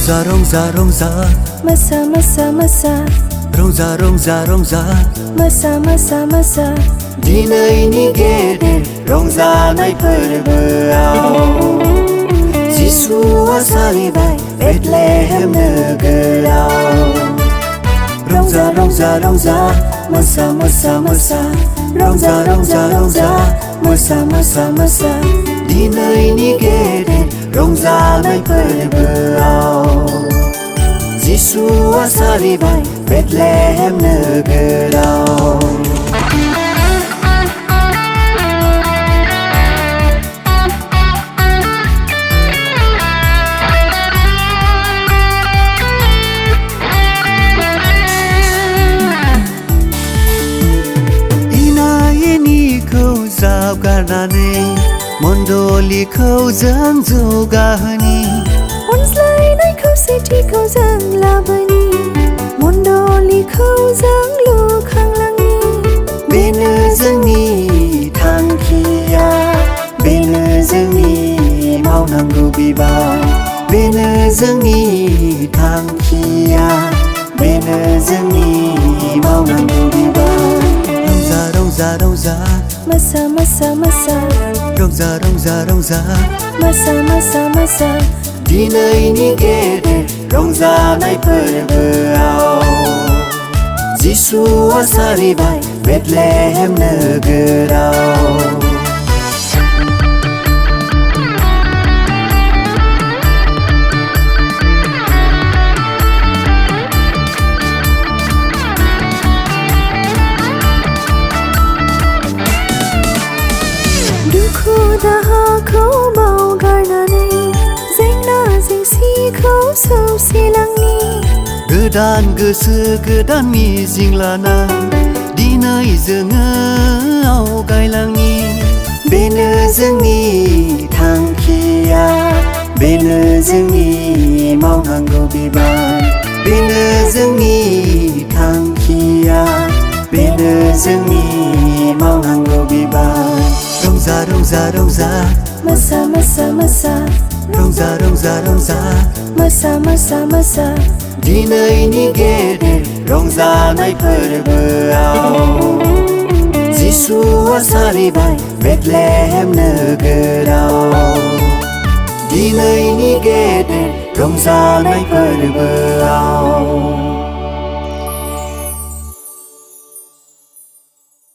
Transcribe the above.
रंजा रंजा रंजा मोसा मोसा मोसा रंजा रंजा रंजा मोसा मोसा मोसा दिनैनि गेदेर रंजानाय फोरबोआव जिसुआ सालिबाय बेथलेहेम नोगोराव रंजा रंजा रंजा मोसा मोसा मोसा रंजा रंजा रंजा मोसा मोसा मोसा दिनैनि गेदेर रंजानाय फोरबोआव जिसुआ सालिबाय बेथलेहेम नोगोराव गारनानै मण्डलिखौ जों जौगाहोनि अनज्लायनाय खौसेथिखौ जों लाबोनि मण्डलिखौ जों लुखांलांनि बेनो जोंनि थांखिया बेनो जोंनि मावनांगौ बिबान बेनो जोंनि थांखिया बेनो जोंनि मावनांगौ बिबान रंजा रंजा रंजा मोसा मोसा मोसा रंजा रंजा रंजा मोसा मोसा मोसा दिनैनि गेदेर रंजानाय फोरबोआव जिसुआ सालिबाय बेथलेहेम नोगोराव दुखु दाहाखौ बावगारनानै जेंना जेंसिखौ सौसिलांनि गोदान गोसो गोदान मिजिं लाना दिनै जोङो आवगायलांनि बेनो जोंनि थांखिया बेनो जोंनि मावनांगौ बिबान बेनो जोंनि थांखिया बेनो जोंनि मावनांगौ बिबान रंजा रंजा रंजा मोसा मोसा मोसा रंजा रंजा रंजा मोसा मोसा मोसा दिनैनि गेदेर रंजानाय फोरबोआव जिसुआ सालिबाय बेथलेहेम नोगोराव दिनैनि गेदेर रंजानाय फोरबो